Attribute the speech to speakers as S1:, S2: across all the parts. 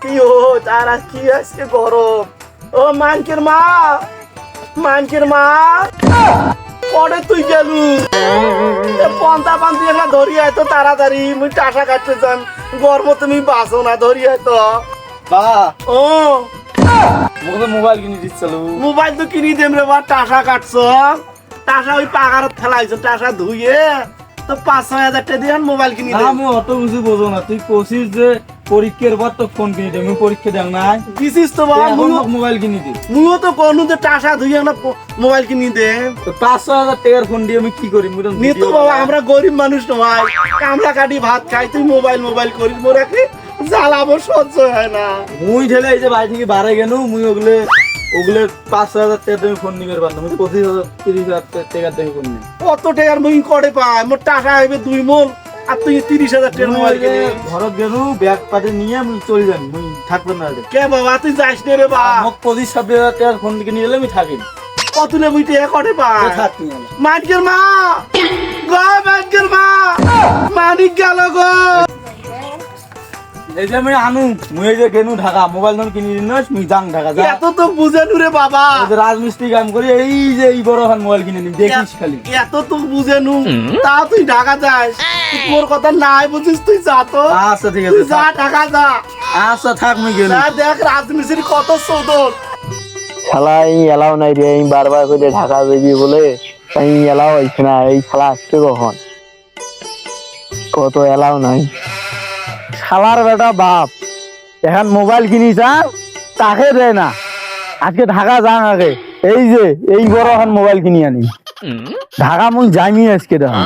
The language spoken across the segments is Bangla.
S1: কি ও তারা কি আজকে গরম ও মানকের মা পরে তুই গেলু পন্থা পান্তি একটা ধরিয়ে তো তাড়াতাড়ি মুই টাকা কাটতে চান গরম তুমি বাঁচো না ধরিয়ে তো
S2: বাবা
S1: ও
S2: মুখে মোবাইল কিনে দিচ্ছিল
S1: মোবাইল তো কিনি দেম রে বা টাকা কাটছ টাকা ওই পাকারত ফেলাইছ টাকা ধুইয়ে তো 5-6 হাজার টাকা দিয়ে মোবাইল কিনি দে
S2: আমি অত কিছু বোঝো না তুই কোশিস যে পরীক্ষার পর তো ফোন কিনে দে আমি পরীক্ষা দেখ নাই
S1: দিছিস তো বাবা
S2: মোবাইল কিনে দে
S1: মুইও তো কোন যে টাকা ধুইয়ে না মোবাইল কিনি দে
S2: তো 500,000 টাকার ফোন দিয়ে আমি কি করি মুই
S1: নি তো বাবা আমরা গরিব মানুষ নয় কামলা কাটি ভাত খাই তুই মোবাইল করিস মোরা কি জ্বালাবো সহ্য হয় না
S2: মুই ঠেলে এই যে বাড়ি থেকে বাড়ে গেল মুই ওগুলো 500,000 টাকা তুমি ফোন নিবে পারলাম 25,000 30,000 টাকা ফোন নি
S1: কত টাকার মুই করে পাই মোর টাকা হইবে 2 মণ আর তুই 30,000 টাকার মোবাইল কিনে
S2: ঘরত গেল ব্যাগ পাতে নিয়ে আমি চলে যান মুই থাকবেন না রে
S1: কে বাবা তুই যাইস নে রে বা
S2: মোক 25,000 টাকার ফোন কিনে দিলে আমি থাকি
S1: কত নে মুই টাকা করে পাই
S2: থাকি
S1: মানিকের মা মানিক গেল গো
S2: এই যে আমি আনু মুই এই যে গেনু ঢাকা মোবাইল ফোন কিনে দিন মুই যাং ঢাকা যা
S1: এত তো বুঝেনু রে বাবা
S2: রাজমিস্ত্রি কাম করি এই যে এই বড় হান মোবাইল কিনে নিন দেখিস খালি
S1: এত তো বুঝেনু তা তুই ঢাকা যাস তোর কথা নাই বুঝিস তুই যা তো
S2: আচ্ছা ঠিক
S1: তুই
S2: আছে
S1: যা ঢাকা যা
S2: আচ্ছা থাক মুই গেল
S1: না দেখ রাজমিস্ত্রি কত সৌদর
S3: শালাই এলাও নাই রে আমি বারবার করে ঢাকা যাবি বলে আমি এলাও হইছে না এই শালা আসছে কখন কত এলাও নাই শালার বেটা বাপ এখন মোবাইল কিনি যা তাকে দেয় না আজকে ঢাকা যান আগে এই যে এই বড় এখন মোবাইল কিনি আনি ঢাকা মুই যাইনি আজকে দেখুন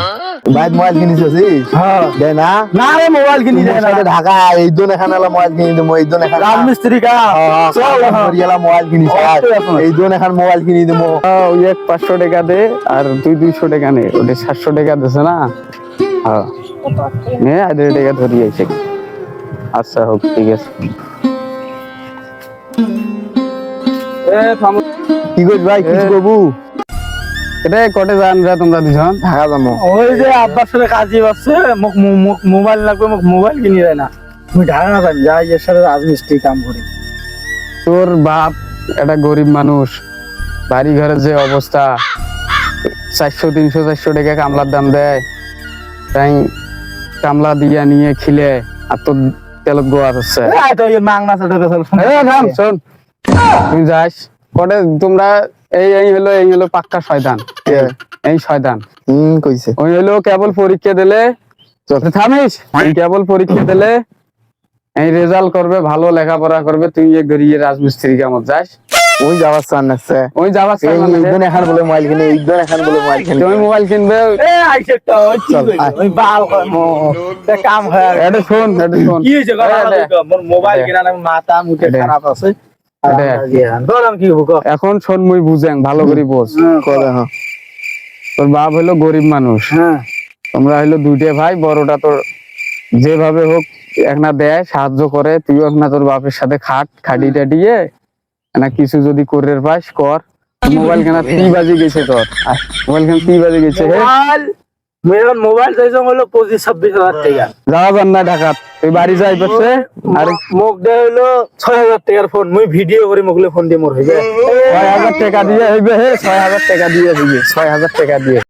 S3: ভাই মোবাইল কিনিছিস হ্যাঁ দেয় না না রে মোবাইল কিনি দেয় না ঢাকা এই জন এখন এলা মোবাইল কিনি দেবো এই জন এখন রাজমিস্ত্রি কা চল এলা মোবাইল কিনিস এই জন এখন মোবাইল কিনি দেবো ওই 500 টাকা দে আর তুই 200 টাকা নে ওটা 700 টাকা দিছে না হ্যাঁ নে 1.5 টাকা ধরি আইছে আচ্ছা হোক ঠিক আছে কি কইছ ভাই কি করবো এটা কটে যান রে তোমরা দুজন ঢাকা যাবো
S2: ওই যে আব্বার সাথে কাজই আছে মোবাইল লাগবে মোবাইল কিনে দেয় না তুমি ঢাকা যান যাই এর সাথে রাজমিস্ত্রি কাম করি
S3: তোর বাপ একটা গরিব মানুষ বাড়ি ঘরের যে অবস্থা 400-300-400 টাকা কামলার দাম দেয় তাই কামলা দিয়া নিয়ে খিলে আর তোর তেলত গোয়া হচ্ছে তুই যাস কটে তোমরা এই হলো পাক্কা শয়তান এই শয়তান কইছে ওই হলো কেবল পরীক্ষা দিলে থামিস কেবল পরীক্ষা দিলে এই রেজাল্ট করবে ভালো লেখাপড়া করবে তুই এক গরিয়ে রাজমিস্ত্রি কামত যাস ওই যাওয়ার চান আছে ওই যাওয়ার চান এইজন এখন বলে মোবাইল কিনে এইজন এখন বলে মোবাইল কিনে তুমি মোবাইল কিনবে
S2: এ আইছে তো ওই বাল তে কাম হয়
S3: এটা শোন
S2: কি হইছে মোর মোবাইল কিনা না মাথা মুখে খারাপ আছে
S3: এখন শোন মুই বুঝেন ভালো করে বোঝ তোর বাপ হলো গরিব মানুষ
S2: হ্যাঁ
S3: তোমরা হলো দুইটা ভাই বড়টা তোর যেভাবে হোক একটা দেয় সাহায্য করে তুইও একটা তোর বাপের সাথে খাটি টাটিয়ে না কিছু যদি করে পাস কর মোবাইল কেনা 3 বাজে গেছে তোর মোবাইল কেনা 3 বাজে গেছে
S2: মোবাইল চাইছ হলো 25-26 হাজার টাকা
S3: যাওয়া যান না ঢাকা তুই বাড়ি যাই পারছে
S2: আর মোক দে হলো 6,000 টাকার ফোন মুই ভিডিও করে মোগলে ফোন দিয়ে মোর হইবে
S3: 6,000 টাকা দিয়ে হইবে হে 6,000 টাকা দিয়ে হইবে 6,000 টাকা দিয়ে